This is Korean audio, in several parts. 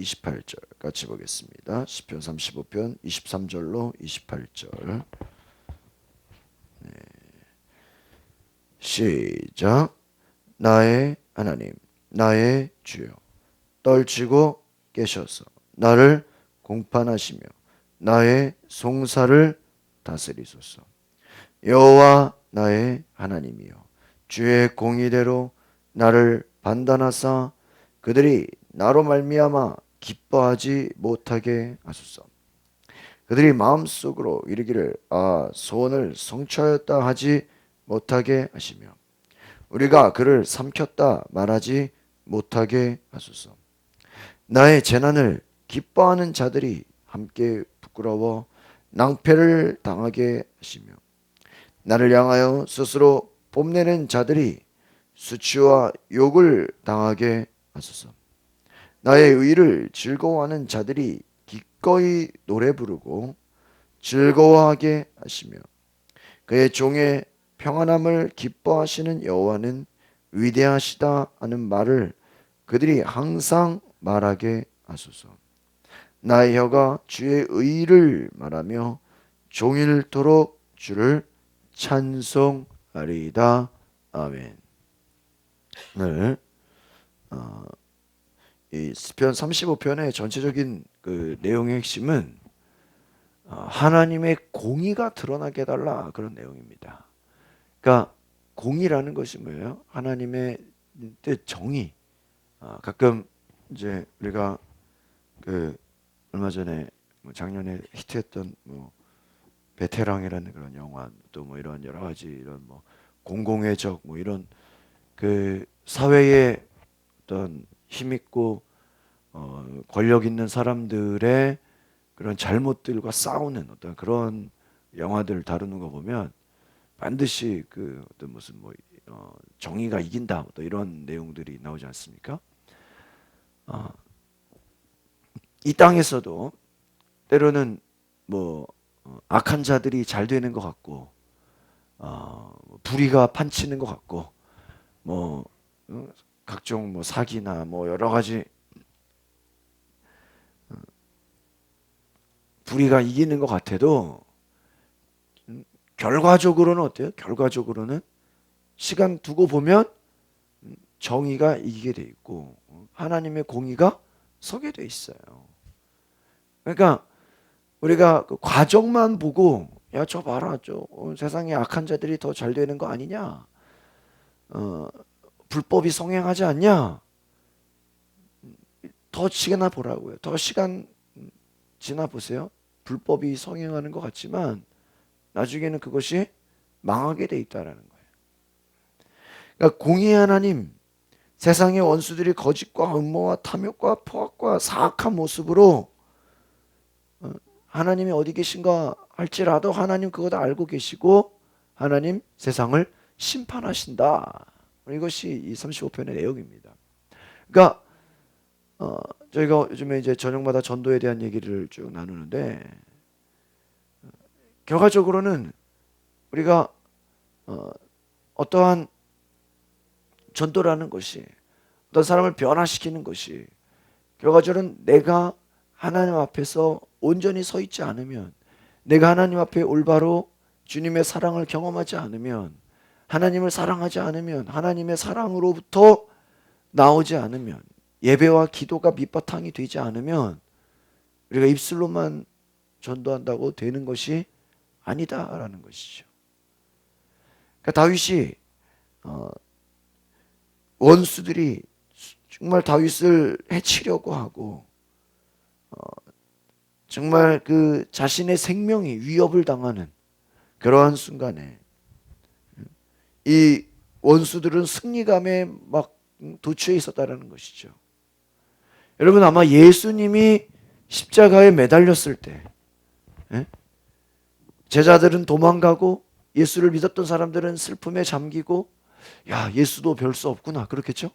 28절 같이 보겠습니다. 시편 35편 23절로 28절. 시작. 나의 하나님, 나의 주여, 떨치고 깨셔서 나를 공판하시며 나의 송사를 다스리소서. 여호와 나의 하나님이여, 주의 공의대로 나를 판단하사 그들이 나로 말미암아 기뻐하지 못하게 하소서. 그들이 마음속으로 이르기를 소원을 성취하였다 하지 못하게 하시며 우리가 그를 삼켰다 말하지 못하게 하소서. 나의 재난을 기뻐하는 자들이 함께 부끄러워 낭패를 당하게 하시며 나를 향하여 스스로 뽐내는 자들이 수치와 욕을 당하게 하소서. 나의 의를 즐거워하는 자들이 기꺼이 노래 부르고 즐거워하게 하시며 그의 종의 평안함을 기뻐하시는 여호와는 위대하시다 하는 말을 그들이 항상 말하게 하소서. 나의 혀가 주의 의를 말하며 종일토록 주를 찬송하리이다. 아멘. 오늘 이 시편 35편의 전체적인 그 내용의 핵심은 하나님의 공의가 드러나게 해달라, 그런 내용입니다. 그러니까 공의라는 것이 뭐예요? 하나님의 뜻, 정의. 가끔 이제 우리가 그 얼마 전에 작년에 히트했던 베테랑이라는 그런 영화, 또 뭐 이런 여러 가지 이런 공공의 적 이런 그 사회의 어떤 힘있고 권력 있는 사람들의 그런 잘못들과 싸우는 어떤 그런 영화들을 다루는 거 보면 반드시 그 어떤 무슨 정의가 이긴다, 또 이런 내용들이 나오지 않습니까? 이 땅에서도 때로는 악한 자들이 잘 되는 것 같고, 불의가 판치는 것 같고, 각종 사기나 여러 가지 불의가 이기는 것 같아도 결과적으로는 어때요? 결과적으로는 시간 두고 보면 정의가 이기게 돼 있고 하나님의 공의가 서게 돼 있어요. 그러니까 우리가 그 과정만 보고 야, 저 봐라, 세상에 악한 자들이 더 잘 되는 거 아니냐, 불법이 성행하지 않냐, 더 시간 보라고요. 더 시간 지나 보세요. 불법이 성행하는 것 같지만 나중에는 그것이 망하게 돼 있다라는 거예요. 그러니까 공의의 하나님, 세상의 원수들이 거짓과 음모와 탐욕과 포악과 사악한 모습으로 하나님이 어디 계신가 할지라도 하나님 그거 다 알고 계시고 하나님 세상을 심판하신다. 이것이 이 35편의 내용입니다. 그러니까 저희가 요즘에 이제 저녁마다 전도에 대한 얘기를 쭉 나누는데 결과적으로는 우리가 어떠한 전도라는 것이 어떤 사람을 변화시키는 것이 결과적으로는 내가 하나님 앞에서 온전히 서 있지 않으면, 내가 하나님 앞에 올바로 주님의 사랑을 경험하지 않으면, 하나님을 사랑하지 않으면, 하나님의 사랑으로부터 나오지 않으면, 예배와 기도가 밑바탕이 되지 않으면 우리가 입술로만 전도한다고 되는 것이 아니다라는 것이죠. 그러니까 다윗이 원수들이 정말 다윗을 해치려고 하고 정말 그 자신의 생명이 위협을 당하는 그러한 순간에 이 원수들은 승리감에 막 도취해 있었다라는 것이죠. 여러분, 아마 예수님이 십자가에 매달렸을 때 제자들은 도망가고 예수를 믿었던 사람들은 슬픔에 잠기고, 야, 예수도 별 수 없구나, 그렇겠죠?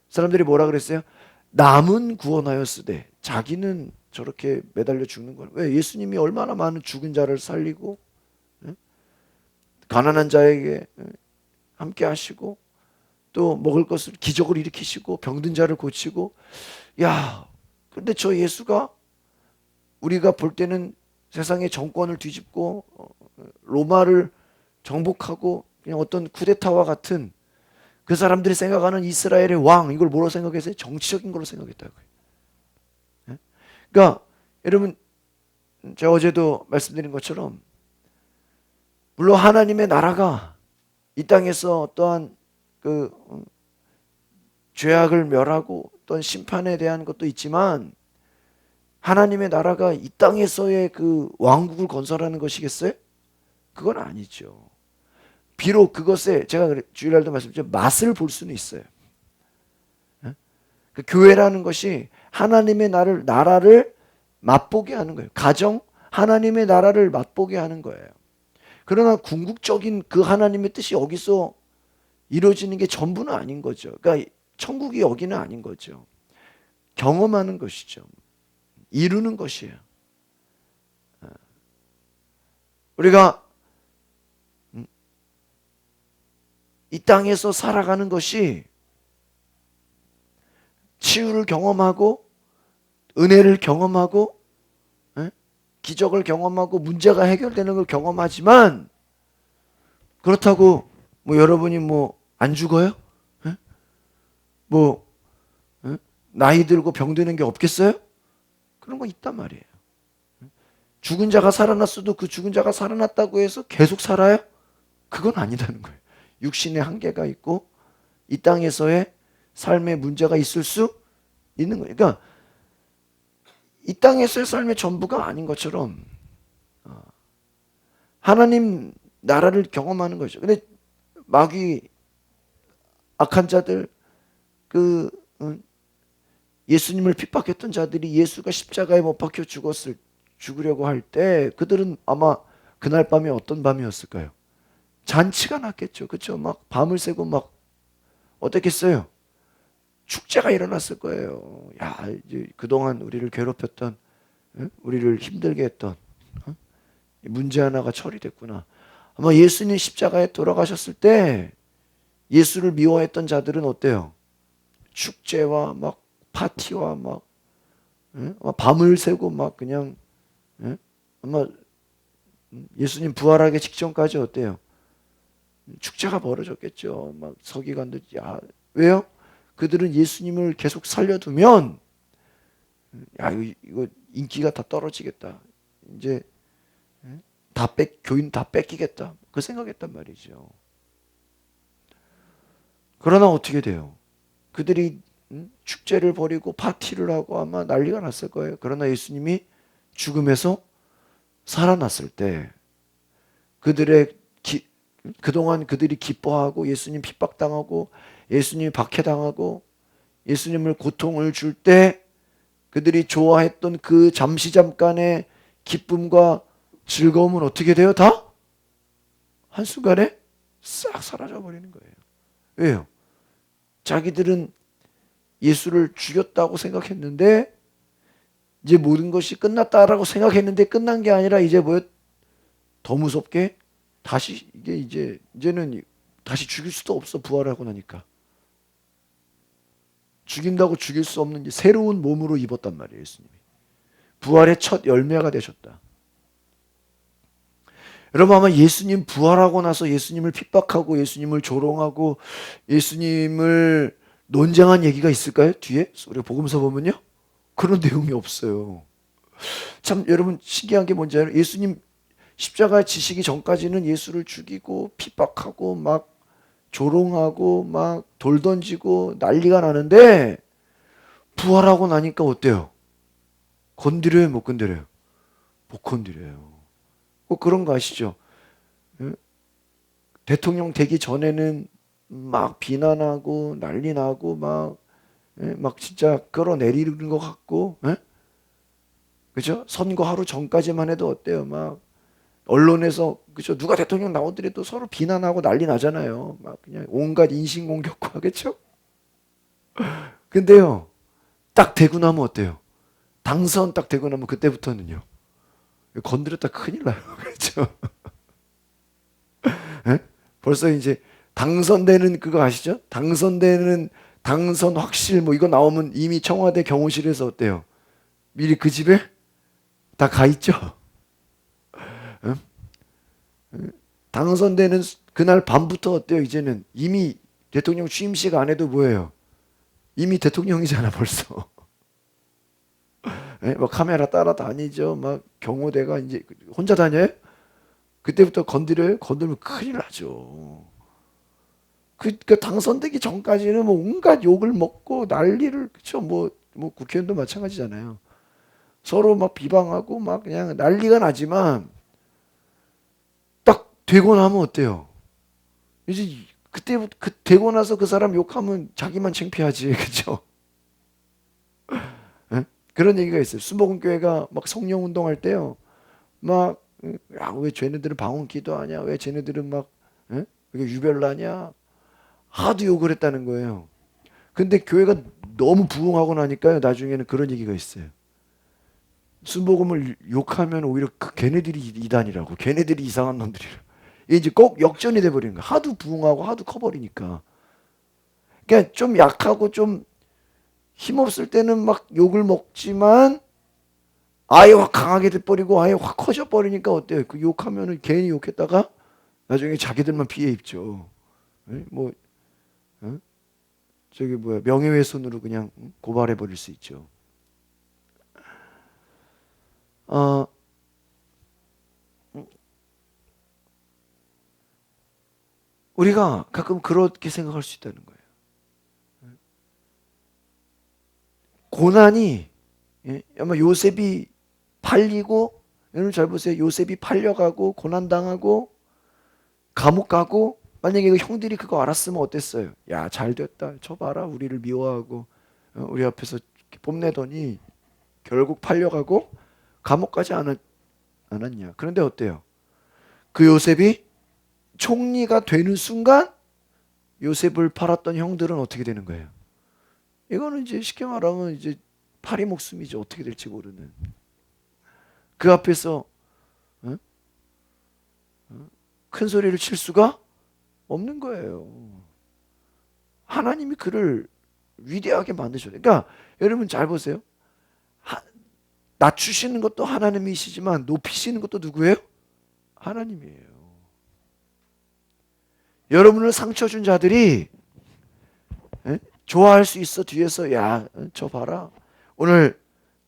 사람들이 뭐라 그랬어요? 남은 구원하였으되 자기는 저렇게 매달려 죽는 걸. 왜? 예수님이 얼마나 많은 죽은 자를 살리고 가난한 자에게 함께 하시고 또 먹을 것을 기적을 일으키시고 병든 자를 고치고, 야, 근데 저 예수가 우리가 볼 때는 세상의 정권을 뒤집고 로마를 정복하고 그냥 어떤 쿠데타와 같은 그 사람들이 생각하는 이스라엘의 왕, 이걸 뭐로 생각했어요? 정치적인 걸로 생각했다고요. 예? 그러니까 여러분, 제가 어제도 말씀드린 것처럼 물론 하나님의 나라가 이 땅에서 어떠한 그 죄악을 멸하고 어떤 심판에 대한 것도 있지만 하나님의 나라가 이 땅에서의 그 왕국을 건설하는 것이겠어요? 그건 아니죠. 비록 그것에 제가 주일날도 말씀드렸죠. 맛을 볼 수는 있어요. 그 교회라는 것이 하나님의 나라를 맛보게 하는 거예요. 가정, 하나님의 나라를 맛보게 하는 거예요. 그러나 궁극적인 그 하나님의 뜻이 여기서 이루어지는 게 전부는 아닌 거죠. 그러니까 천국이 여기는 아닌 거죠. 경험하는 것이죠. 이루는 것이에요. 우리가 이 땅에서 살아가는 것이 치유를 경험하고 은혜를 경험하고 기적을 경험하고 문제가 해결되는 걸 경험하지만 그렇다고 뭐 여러분이 뭐 안 죽어요? 뭐 나이 들고 병드는 게 없겠어요? 그런 거 있단 말이에요. 죽은 자가 살아났어도 그 죽은 자가 살아났다고 해서 계속 살아요? 그건 아니라는 거예요. 육신의 한계가 있고 이 땅에서의 삶의 문제가 있을 수 있는 거예요. 그러니까 이 땅에서의 삶의 전부가 아닌 것처럼 하나님 나라를 경험하는 거죠. 근데 마귀 악한 자들 그 예수님을 핍박했던 자들이 예수가 십자가에 못 박혀 죽으려고 할 때 그들은 아마 그날 밤이 어떤 밤이었을까요? 잔치가 났겠죠. 그렇죠? 막 밤을 새고 막 어떻겠어요? 축제가 일어났을 거예요. 야, 이제 그동안 우리를 괴롭혔던 우리를 힘들게 했던 문제 하나가 처리됐구나. 아마 예수님 십자가에 돌아가셨을 때 예수를 미워했던 자들은 어때요? 축제와 막 파티와 막 밤을 새고 막 그냥 아마 예수님 부활하기 직전까지 어때요? 축제가 벌어졌겠죠. 막 서기관들 야 왜요? 그들은 예수님을 계속 살려두면 야 이거 인기가 다 떨어지겠다. 이제 교인 다 뺏기겠다. 그 생각했단 말이죠. 그러나 어떻게 돼요? 그들이 축제를 벌이고 파티를 하고 아마 난리가 났을 거예요. 그러나 예수님이 죽음에서 살아났을 때 그동안 그들이 기뻐하고 예수님 핍박당하고 예수님 박해당하고 예수님을 고통을 줄 때 그들이 좋아했던 그 잠깐의 기쁨과 즐거움은 어떻게 돼요? 다 한순간에 싹 사라져 버리는 거예요. 왜요? 자기들은 예수를 죽였다고 생각했는데 이제 모든 것이 끝났다라고 생각했는데 끝난 게 아니라 이제 뭐요? 더 무섭게 다시 이제는 다시 죽일 수도 없어. 부활하고 나니까 죽인다고 죽일 수 없는 새로운 몸으로 입었단 말이에요. 예수님이 부활의 첫 열매가 되셨다. 여러분 아마 예수님 부활하고 나서 예수님을 핍박하고 예수님을 조롱하고 예수님을 논쟁한 얘기가 있을까요? 뒤에 우리가 복음서 보면요 그런 내용이 없어요. 참 여러분 신기한 게 뭔지 알아요? 예수님 십자가에 지시기 전까지는 예수를 죽이고 핍박하고 막 조롱하고 막 돌 던지고 난리가 나는데 부활하고 나니까 어때요? 건드려요? 못 건드려요? 못 건드려요. 꼭 그런 거 아시죠? 대통령 되기 전에는 막 비난하고 난리 나고 막 진짜 끌어내리는 것 같고 그죠? 선거 하루 전까지만 해도 어때요? 막 언론에서 그죠? 누가 대통령 나오더라도 서로 비난하고 난리 나잖아요. 막 그냥 온갖 인신공격과 하겠죠? 근데요, 딱 되고 나면 어때요? 당선 딱 되고 나면 그때부터는요. 건드렸다 큰일 나요. 그렇죠? 벌써 이제 당선되는 그거 아시죠? 당선되는 당선 확실 뭐 이거 나오면 이미 청와대 경호실에서 어때요? 미리 그 집에 다 가 있죠. 응? 당선되는 그날 밤부터 어때요? 이제는 이미 대통령 취임식 안 해도 뭐예요? 이미 대통령이잖아 벌써. 예? 막 카메라 따라다니죠. 막 경호대가 이제 혼자 다녀요? 그때부터 건드려요? 건드리면 큰일 나죠. 그 당선되기 전까지는 뭐 온갖 욕을 먹고 난리를 그쵸? 뭐 국회의원도 마찬가지잖아요. 서로 막 비방하고 막 그냥 난리가 나지만 딱 되고 나면 어때요? 이제 그때 그 되고 나서 그 사람 욕하면 자기만 창피하지, 그죠? 예? 그런 얘기가 있어요. 수목원교회가 막 성령 운동할 때요. 막 야, 왜 쟤네들은 방언 기도하냐? 왜 쟤네들은 막 예? 왜 유별나냐? 하도 욕을 했다는 거예요. 근데 교회가 너무 부흥하고 나니까요. 나중에는 그런 얘기가 있어요. 순복음을 욕하면 오히려 걔네들이 이단이라고. 걔네들이 이상한 놈들이라고. 이게 이제 꼭 역전이 돼버리는 거야. 하도 부흥하고 하도 커버리니까. 그러니까 좀 약하고 좀 힘없을 때는 막 욕을 먹지만 아예 확 강하게 돼버리고 아예 확 커져 버리니까 어때요? 그 욕하면은 괜히 욕했다가 나중에 자기들만 피해 입죠. 에? 뭐 어? 저기 뭐야 명예훼손으로 그냥 고발해 버릴 수 있죠. 어, 우리가 가끔 그렇게 생각할 수 있다는 거예요. 고난이 아마 요셉이 팔리고 여러분 잘 보세요. 요셉이 팔려가고 고난당하고 감옥 가고 만약에 그 형들이 그거 알았으면 어땠어요? 야, 잘 됐다. 저 봐라. 우리를 미워하고 우리 앞에서 뽐내더니 결국 팔려가고 감옥까지 않았냐. 그런데 어때요? 그 요셉이 총리가 되는 순간 요셉을 팔았던 형들은 어떻게 되는 거예요? 이거는 이제 쉽게 말하면 이제 파리 목숨이죠. 어떻게 될지 모르는. 그 앞에서 어? 큰 소리를 칠 수가 없는 거예요. 하나님이 그를 위대하게 만드셨어요. 그러니까 여러분 잘 보세요. 낮추시는 것도 하나님이시지만 높이시는 것도 누구예요? 하나님이에요. 여러분을 상처 준 자들이 좋아할 수 있어. 뒤에서 야, 저 봐라. 오늘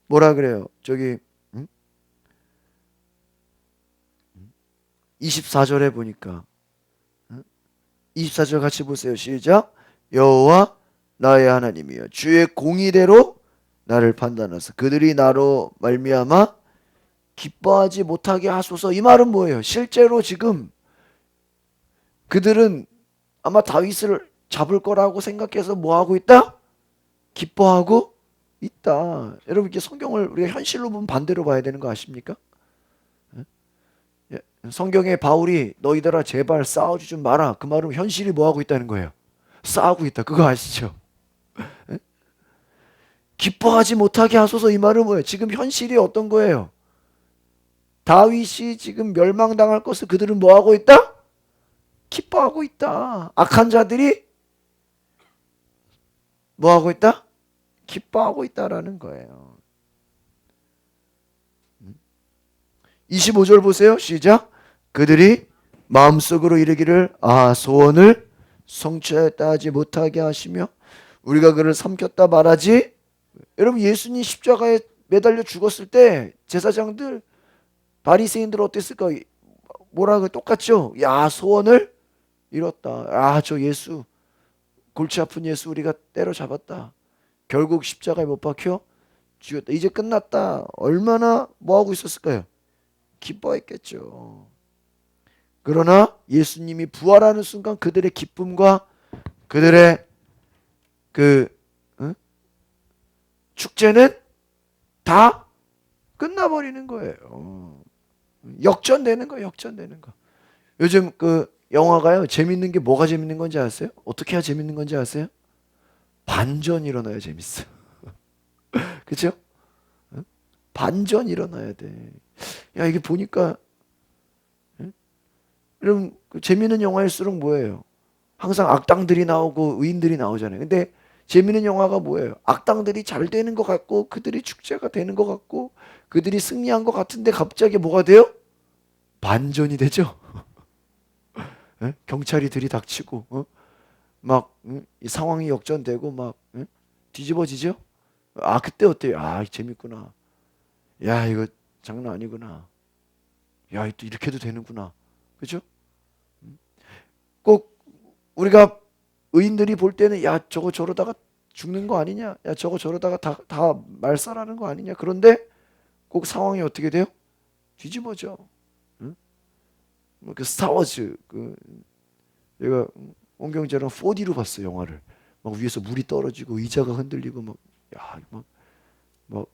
뭐라 그래요? 저기 24절에 보니까 24절 같이 보세요. 시작. 여호와 나의 하나님이여 주의 공의대로 나를 판단하사 그들이 나로 말미암아 기뻐하지 못하게 하소서. 이 말은 뭐예요? 실제로 지금 그들은 아마 다윗을 잡을 거라고 생각해서 뭐 하고 있다? 기뻐하고 있다. 여러분 이렇게 성경을 우리가 현실로 보면 반대로 봐야 되는 거 아십니까? 성경에 바울이 너희들아 제발 싸우지 좀 마라. 그 말은 현실이 뭐 하고 있다는 거예요? 싸우고 있다. 그거 아시죠? 기뻐하지 못하게 하소서. 이 말은 뭐예요? 지금 현실이 어떤 거예요? 다윗이 지금 멸망당할 것을 그들은 뭐 하고 있다? 기뻐하고 있다. 악한 자들이 뭐 하고 있다? 기뻐하고 있다라는 거예요. 25절 보세요. 시작. 그들이 마음속으로 이르기를 소원을 성취했다 하지 못하게 하시며 우리가 그를 삼켰다 말하지. 여러분 예수님 십자가에 매달려 죽었을 때 제사장들 바리새인들 어땠을까? 뭐라고 똑같죠? 야, 소원을 이뤘다. 저 예수 골치 아픈 예수 우리가 때려잡았다. 결국 십자가에 못 박혀 죽였다. 이제 끝났다. 얼마나 뭐하고 있었을까요? 기뻐했겠죠. 그러나 예수님이 부활하는 순간 그들의 기쁨과 그들의 그 축제는 다 끝나버리는 거예요. 역전되는 거예요. 역전되는 거. 요즘 그 영화가요. 재밌는 게 뭐가 재밌는 건지 아세요? 어떻게 해야 재밌는 건지 아세요? 반전 일어나야 재밌어. 그렇죠? 반전 일어나야 돼. 야 이게 보니까 여러분 재밌는 영화일수록 뭐예요? 항상 악당들이 나오고 의인들이 나오잖아요. 근데 재밌는 영화가 뭐예요? 악당들이 잘 되는 것 같고 그들이 축제가 되는 것 같고 그들이 승리한 것 같은데 갑자기 뭐가 돼요? 반전이 되죠. 예? 경찰이 들이닥치고 막 이 상황이 역전되고 막 뒤집어지죠. 아 그때 어때요? 아 재밌구나. 야 이거 장난 아니구나. 야 또 이렇게도 되는구나. 그죠? 꼭 우리가 의인들이 볼 때는 야 저거 저러다가 죽는 거 아니냐? 야 저거 저러다가 다 말살하는 거 아니냐? 그런데 꼭 상황이 어떻게 돼요? 뒤집어져. 응? 그 스타워즈 그 내가 옹경재랑 4D로 봤어 영화를. 막 위에서 물이 떨어지고 의자가 흔들리고 막야막뭐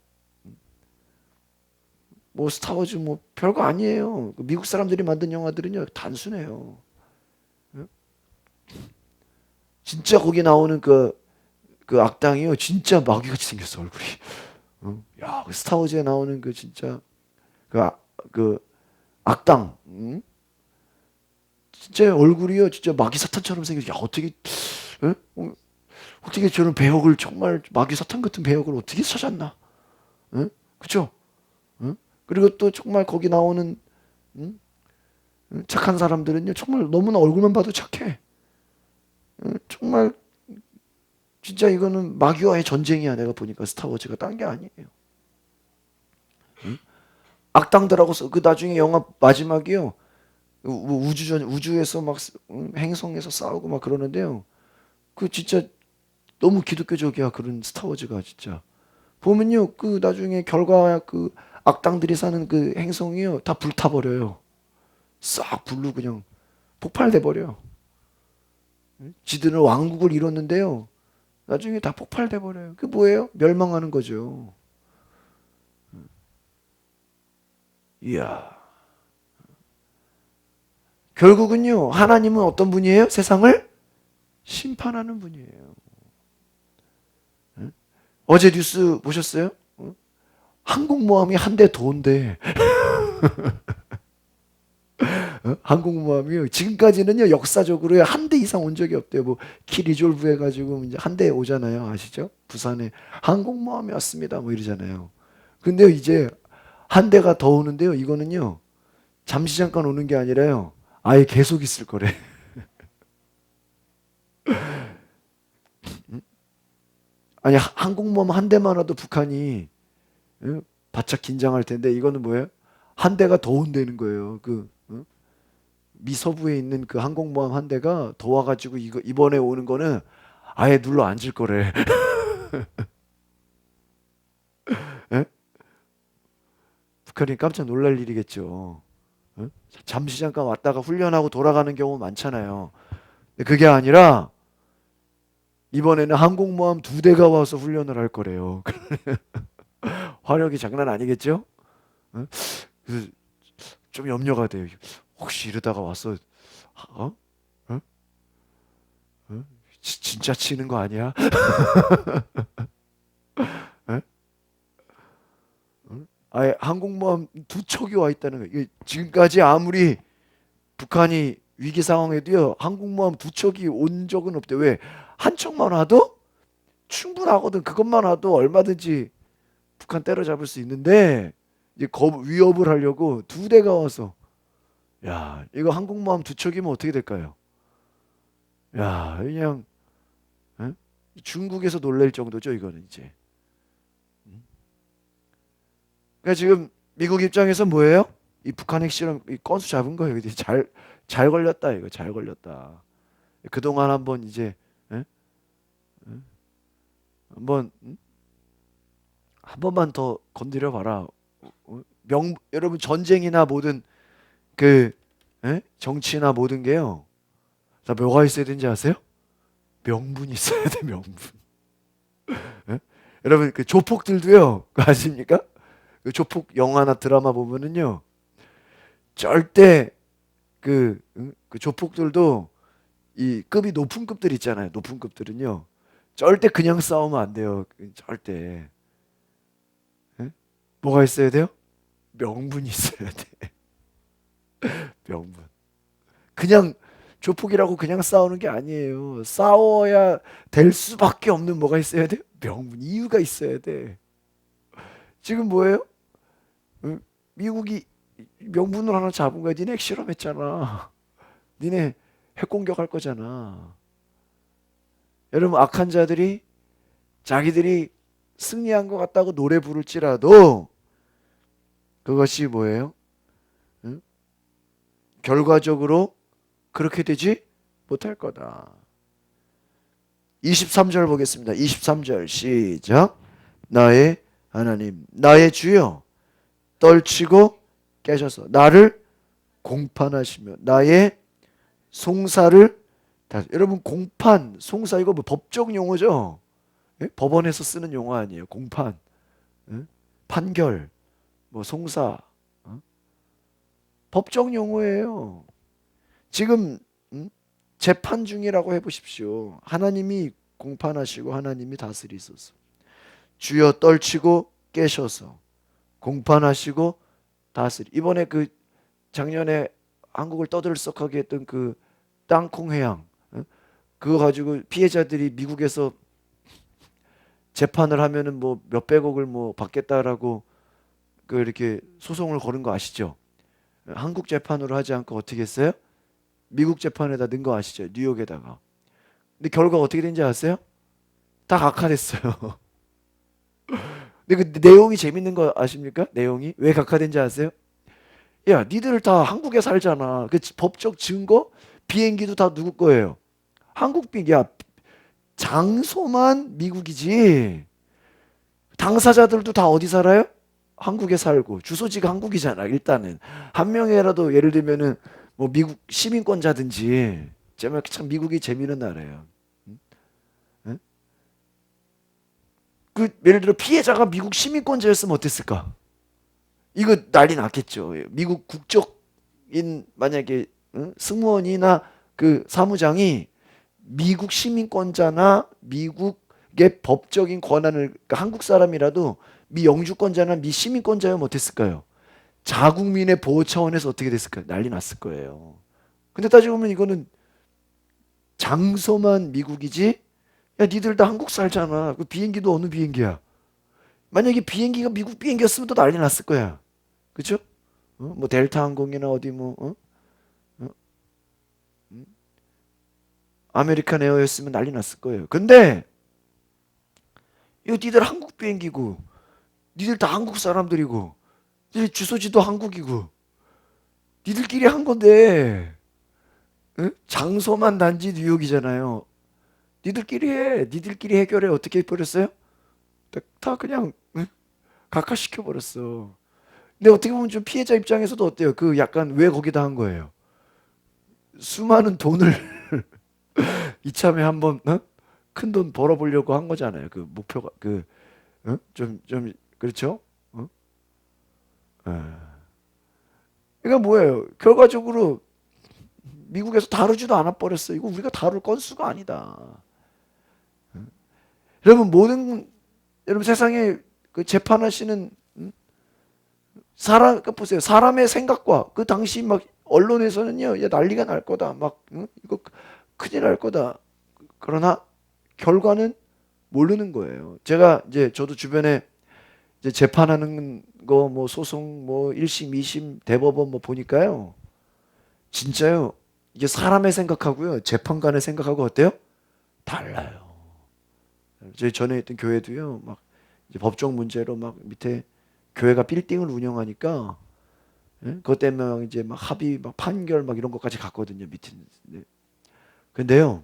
스타워즈 뭐 별거 아니에요. 그 미국 사람들이 만든 영화들은요 단순해요. 응? 진짜 거기 나오는 그 악당이요 진짜 마귀같이 생겼어 얼굴이. 응? 야, 그 스타워즈에 나오는 그 진짜 그, 그 악당, 응? 진짜 얼굴이요 진짜 마귀 사탄처럼 생겼어. 야 어떻게, 응? 어떻게 저런 배역을 정말 마귀 사탄 같은 배역을 어떻게 찾았나? 응? 그죠? 응? 그리고 또 정말 거기 나오는 응? 응? 착한 사람들은요 정말 너무나 얼굴만 봐도 착해. 응? 정말 진짜 이거는 마귀와의 전쟁이야. 내가 보니까 스타워즈가 딴 게 아니에요. 응? 악당들하고서 그 나중에 영화 마지막이요. 우주에서 막 행성에서 싸우고 막 그러는데요. 그 진짜 너무 기독교적이야 그런 스타워즈가 진짜. 보면요 그 나중에 결과 그 악당들이 사는 그 행성이요 다 불타버려요. 싹 불로 그냥 폭발돼 버려. 지들은 왕국을 이뤘는데요. 나중에 다 폭발돼 버려요. 그 뭐예요? 멸망하는 거죠. 이야. 결국은요 하나님은 어떤 분이에요? 세상을 심판하는 분이에요. 어제 뉴스 보셨어요? 항공모함이 한 대 더 온대. 항공모함이요. 지금까지는요 역사적으로 한 대 이상 온 적이 없대요. 뭐 키리졸브 해가지고 이제 한 대 오잖아요. 아시죠? 부산에 항공모함이 왔습니다. 뭐 이러잖아요. 근데 이제 한 대가 더 오는데요. 이거는요 잠시 잠깐 오는 게 아니라요. 아예 계속 있을 거래. 아니 항공모함 한 대만 와도 북한이 바짝 긴장할 텐데 이거는 뭐예요? 한 대가 더 온다는 거예요. 미서부에 있는 그 항공모함 한 대가 더 와가지고 이거 이번에 오는 거는 아예 눌러 앉을 거래. 예? 북한이 깜짝 놀랄 일이겠죠. 예? 잠시 잠깐 왔다가 훈련하고 돌아가는 경우 많잖아요. 근데 그게 아니라 이번에는 항공모함 두 대가 와서 훈련을 할 거래요. 화력이 장난 아니겠죠? 예? 그래서 좀 염려가 돼요. 혹시 이러다가 와서 어? 어? 어? 진짜 치는 거 아니야? 예? 아예 항공모함 두 척이 와 있다는 거예요. 이게 지금까지 아무리 북한이 위기 상황에도요 항공모함 두 척이 온 적은 없대. 왜? 한 척만 와도 충분하거든. 그것만 와도 얼마든지 북한 때려잡을 수 있는데 이제 위협을 하려고 두 대가 와서 야 이거 항공모함 두 척이면 어떻게 될까요? 야 그냥 에? 중국에서 놀랄 정도죠 이거는 이제. 그러니까 지금 미국 입장에서 뭐예요? 이 북한 핵실험 이 건수 잡은 거예요. 이제 잘 걸렸다 이거 잘 걸렸다. 그동안 한번 이제 에? 한번 한 번만 더 건드려 봐라. 여러분 전쟁이나 모든 그 정치나 모든 게요. 다 뭐가 있어야 되는지 아세요? 명분이 있어야 돼 명분. 에? 여러분 그 조폭들도요. 그거 아십니까? 그 조폭 영화나 드라마 보면은요. 절대 그 조폭들도 이 급이 높은 급들 있잖아요. 높은 급들은요. 절대 그냥 싸우면 안 돼요. 절대. 에? 뭐가 있어야 돼요? 명분이 있어야 돼. 명분. 그냥 조폭이라고 그냥 싸우는 게 아니에요. 싸워야 될 수밖에 없는 뭐가 있어야 돼? 명분, 이유가 있어야 돼. 지금 뭐예요? 응? 미국이 명분을 하나 잡은 거야. 니네 핵 실험했잖아. 니네 핵 공격할 거잖아. 여러분, 악한 자들이 자기들이 승리한 것 같다고 노래 부를지라도 그것이 뭐예요? 응? 결과적으로 그렇게 되지 못할 거다. 23절 보겠습니다. 23절 시작. 나의 하나님, 나의 주여, 떨치고 깨셔서 나를 공판하시며 나의 송사를 여러분, 공판, 송사 이거 뭐 법적 용어죠? 예? 법원에서 쓰는 용어 아니에요. 공판, 예? 판결, 뭐 송사, 어? 법적 용어예요. 지금 재판 중이라고 해보십시오. 하나님이 공판하시고 하나님이 다스리소서. 주여 떨치고 깨셔서 공판하시고 다스리. 이번에 그 작년에 한국을 떠들썩하게 했던 그 땅콩 회항, 그거 가지고 피해자들이 미국에서 재판을 하면은 뭐 몇백억을 뭐 받겠다라고 그 이렇게 소송을 걸은 거 아시죠? 한국 재판으로 하지 않고 어떻게 했어요? 미국 재판에다 넣은 거 아시죠? 뉴욕에다가. 근데 결과가 어떻게 된지 아세요? 다 각하됐어요. 근데 그 내용이 재밌는 거 아십니까? 내용이 왜 각하된지 아세요? 야, 니들 다 한국에 살잖아. 그 법적 증거, 비행기도 다 누구 거예요? 한국 비행기. 야, 장소만 미국이지. 당사자들도 다 어디 살아요? 한국에 살고 주소지가 한국이잖아. 일단은 한 명이라도 예를 들면은 뭐 미국 시민권자든지. 정말 참 미국이 재미있는 나라예요. 응? 응? 그 예를 들어 피해자가 미국 시민권자였으면 어땠을까? 이거 난리 났겠죠. 미국 국적인 만약에 승무원이나 그 사무장이 미국 시민권자나 미국의 법적인 권한을, 그러니까 한국 사람이라도 미 영주권자나 미 시민권자면 어땠을까요? 자국민의 보호 차원에서 어떻게 됐을까요? 난리 났을 거예요. 근데 따지고 보면 이거는 장소만 미국이지. 야, 니들 다 한국 살잖아. 그 비행기도 어느 비행기야? 만약에 비행기가 미국 비행기였으면 또 난리 났을 거야. 그쵸? 뭐 델타 항공이나 어디 뭐 어? 아메리칸 에어였으면 난리 났을 거예요. 근데 이거 니들 한국 비행기고 니들 다 한국 사람들이고 니들 주소지도 한국이고 니들끼리 한 건데, 응? 장소만 단지 뉴욕이잖아요. 니들끼리 해. 니들끼리 해결해. 어떻게 해버렸어요? 다 그냥 각하시켜버렸어. 근데 어떻게 보면 좀 피해자 입장에서도 어때요? 그 약간 왜 거기다 한 거예요? 수많은 돈을 이참에 한번 큰 돈 벌어보려고 한 거잖아요. 그 목표가 좀 그렇죠? 어? 예. 그러니까 뭐예요? 결과적으로 미국에서 다루지도 않아 버렸어. 이거 우리가 다룰 건수가 아니다. 여러분, 여러분 세상에 그 재판하시는 사람, 그 보세요. 사람의 생각과 그 당시 막 언론에서는요, 야, 난리가 날 거다. 막 이거 큰일 날 거다. 그러나 결과는 모르는 거예요. 제가 이제 저도 주변에 이제 재판하는 거 뭐 소송 뭐 1심, 2심, 대법원 뭐 보니까요. 진짜요. 이게 사람의 생각하고요. 재판관의 생각하고 어때요? 달라요. 저희 전에 있던 교회도요. 막 이제 법적 문제로 막 밑에 교회가 빌딩을 운영하니까 예? 그것 때문에 막 이제 막 합의, 막 판결 막 이런 것까지 갔거든요. 밑에. 네. 근데요.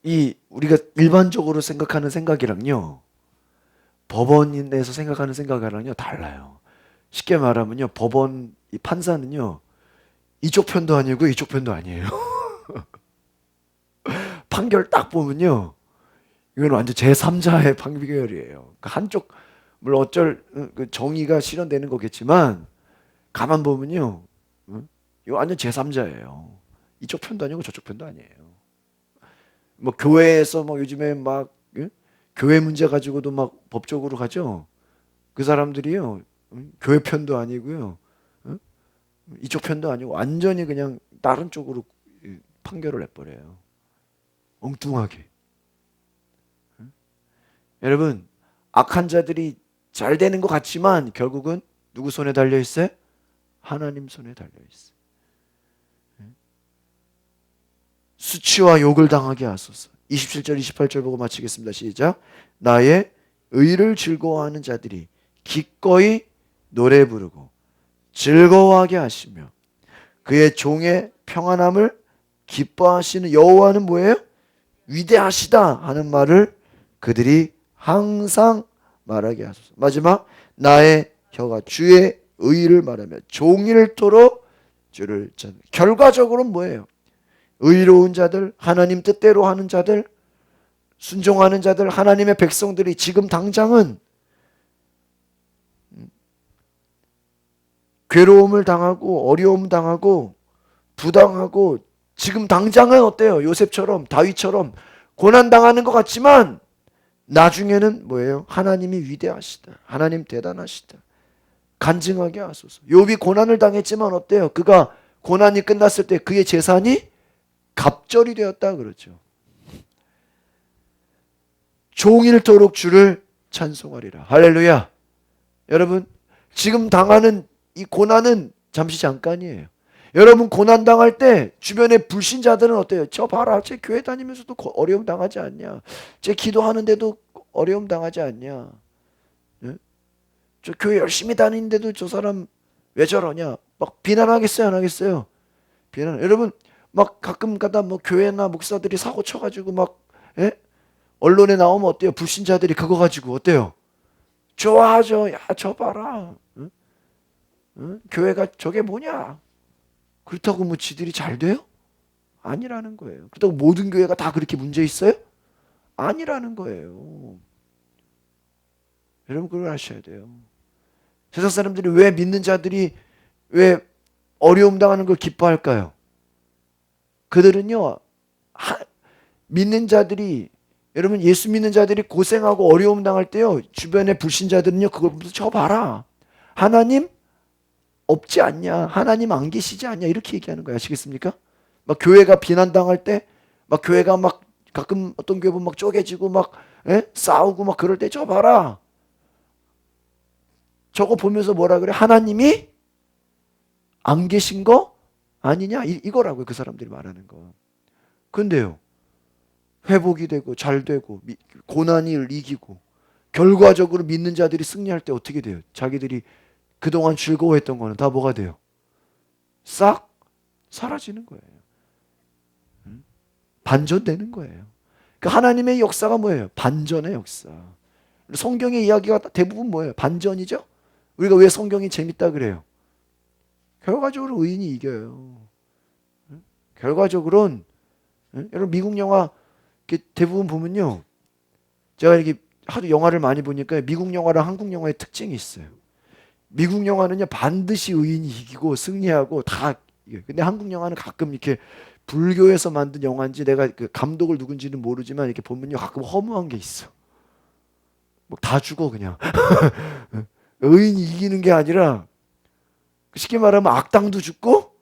이 우리가 일반적으로 생각하는 생각이랑요. 법원에서 생각하는 생각이랑요 달라요. 쉽게 말하면요. 법원 이 판사는요. 이쪽 편도 아니고 이쪽 편도 아니에요. 판결 딱 보면요. 이건 완전 제3자의 판결이에요. 그러니까 한쪽 물론 어쩔 그 정의가 실현되는 거겠지만 가만 보면요. 이거 완전 제3자예요. 이쪽 편도 아니고 저쪽 편도 아니에요. 뭐 교회에서 뭐 요즘에 막 교회 문제 가지고도 막 법적으로 가죠. 그 사람들이요. 교회 편도 아니고요. 이쪽 편도 아니고 완전히 그냥 다른 쪽으로 판결을 내버려요. 엉뚱하게. 여러분, 악한 자들이 잘 되는 것 같지만 결국은 누구 손에 달려 있어요? 하나님 손에 달려 있어요. 수치와 욕을 당하게 하소서. 27절 28절 보고 마치겠습니다. 시작. 나의 의를 즐거워하는 자들이 기꺼이 노래 부르고 즐거워하게 하시며 그의 종의 평안함을 기뻐하시는 여호와는 뭐예요? 위대하시다 하는 말을 그들이 항상 말하게 하소서. 마지막, 나의 혀가 주의 의를 말하며 종일토록 주를 찾는. 결과적으로는 뭐예요? 의로운 자들, 하나님 뜻대로 하는 자들, 순종하는 자들, 하나님의 백성들이 지금 당장은 괴로움을 당하고 어려움 당하고 부당하고 지금 당장은 어때요? 요셉처럼 다윗처럼 고난당하는 것 같지만 나중에는 뭐예요? 하나님이 위대하시다. 하나님 대단하시다. 간증하게 하소서. 욥이 고난을 당했지만 어때요? 그가 고난이 끝났을 때 그의 재산이 갑절이 되었다 그러죠. 종일토록 주를 찬송하리라. 할렐루야. 여러분, 지금 당하는 이 고난은 잠시 잠깐이에요. 여러분, 고난 당할 때 주변의 불신자들은 어때요? 저 봐라, 쟤 교회 다니면서도 어려움 당하지 않냐? 쟤 기도하는데도 어려움 당하지 않냐? 네? 저 교회 열심히 다니는데도 저 사람 왜 저러냐? 막 비난하겠어요, 안 하겠어요? 비난. 여러분, 막 가끔 가다 뭐 교회나 목사들이 사고 쳐가지고 막 언론에 나오면 어때요? 불신자들이 그거 가지고 어때요? 좋아하죠. 야, 저 봐라. 응? 응? 교회가 저게 뭐냐? 그렇다고 뭐 지들이 잘 돼요? 아니라는 거예요. 그렇다고 모든 교회가 다 그렇게 문제 있어요? 아니라는 거예요. 여러분, 그걸 아셔야 돼요. 세상 사람들이 왜 믿는 자들이 왜 어려움 당하는 걸 기뻐할까요? 그들은요, 믿는 자들이, 여러분, 예수 믿는 자들이 고생하고 어려움 당할 때요, 주변의 불신자들은요, 그걸 보면서 저 봐라, 하나님 없지 않냐, 하나님 안 계시지 않냐, 이렇게 얘기하는 거예요. 아시겠습니까? 막 교회가 비난당할 때, 막 교회가 막 가끔 어떤 교회 보면 막 쪼개지고 막 싸우고 막 그럴 때 저 봐라, 저거 보면서 뭐라 그래? 하나님이 안 계신 거 아니냐, 이거라고요. 그 사람들이 말하는 거. 근데요, 회복이 되고 잘 되고 고난을 이기고 결과적으로 믿는 자들이 승리할 때 어떻게 돼요? 자기들이 그동안 즐거워했던 거는 다 뭐가 돼요? 싹 사라지는 거예요. 반전되는 거예요. 그러니까 하나님의 역사가 뭐예요? 반전의 역사. 성경의 이야기가 대부분 뭐예요? 반전이죠? 우리가 왜 성경이 재밌다 그래요? 결과적으로 의인이 이겨요. 결과적으로는, 여러분, 미국 영화 대부분 보면요, 제가 이렇게 하도 영화를 많이 보니까 미국 영화랑 한국 영화의 특징이 있어요. 미국 영화는요, 반드시 의인이 이기고 승리하고 다 이겨요. 근데 한국 영화는 가끔 이렇게 불교에서 만든 영화인지 내가 그 감독을 누군지는 모르지만 이렇게 보면요, 가끔 허무한 게 있어. 뭐 다 죽어 그냥. 의인이 이기는 게 아니라 쉽게 말하면 악당도 죽고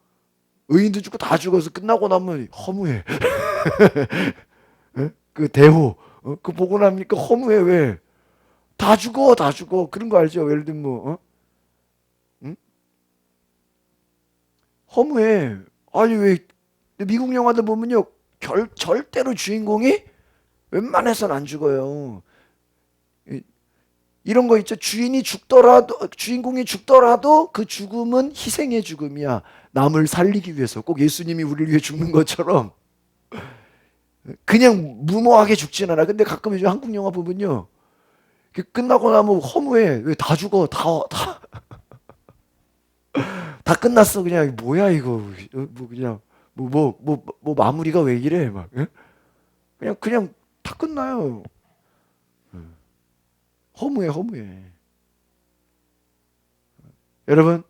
의인도 죽고 다 죽어서 끝나고 나면 허무해. 그 대호, 그 보고 나니까 허무해. 왜? 다 죽어, 다 죽어. 그런 거 알죠? 예를 들면 뭐, 응? 허무해. 아니 왜? 미국 영화들 보면요, 절대로 주인공이 웬만해선 안 죽어요. 이런 거 있죠. 주인공이 죽더라도 그 죽음은 희생의 죽음이야. 남을 살리기 위해서. 꼭 예수님이 우리를 위해 죽는 것처럼 그냥 무모하게 죽진 않아. 근데 가끔 요즘 한국 영화 보면요, 끝나고 나면 허무해. 왜 다 죽어? 다 끝났어. 그냥 뭐야 이거? 뭐 그냥 뭐 마무리가 왜 이래? 막 그냥 다 끝나요. 허무해. 여러분,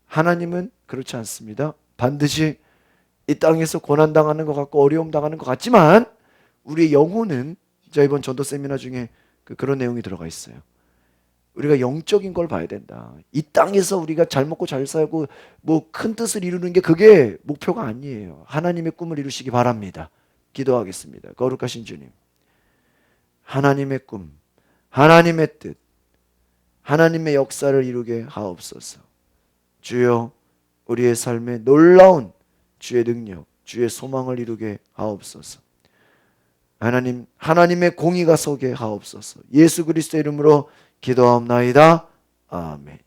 하나님은 그렇지 않습니다. 반드시 이 땅에서 고난당하는 것 같고 어려움 당하는 것 같지만 우리의 영혼은, 자, 이번 전도 세미나 중에 그런 내용이 들어가 있어요. 우리가 영적인 걸 봐야 된다. 이 땅에서 우리가 잘 먹고 잘 살고 뭐 큰 뜻을 이루는 게 그게 목표가 아니에요. 하나님의 꿈을 이루시기 바랍니다. 기도하겠습니다. 거룩하신 주님, 하나님의 꿈, 하나님의 뜻, 하나님의 역사를 이루게 하옵소서. 주여, 우리의 삶에 놀라운 주의 능력, 주의 소망을 이루게 하옵소서. 하나님, 하나님의 공의가 서게 하옵소서. 예수 그리스도의 이름으로 기도하옵나이다. 아멘.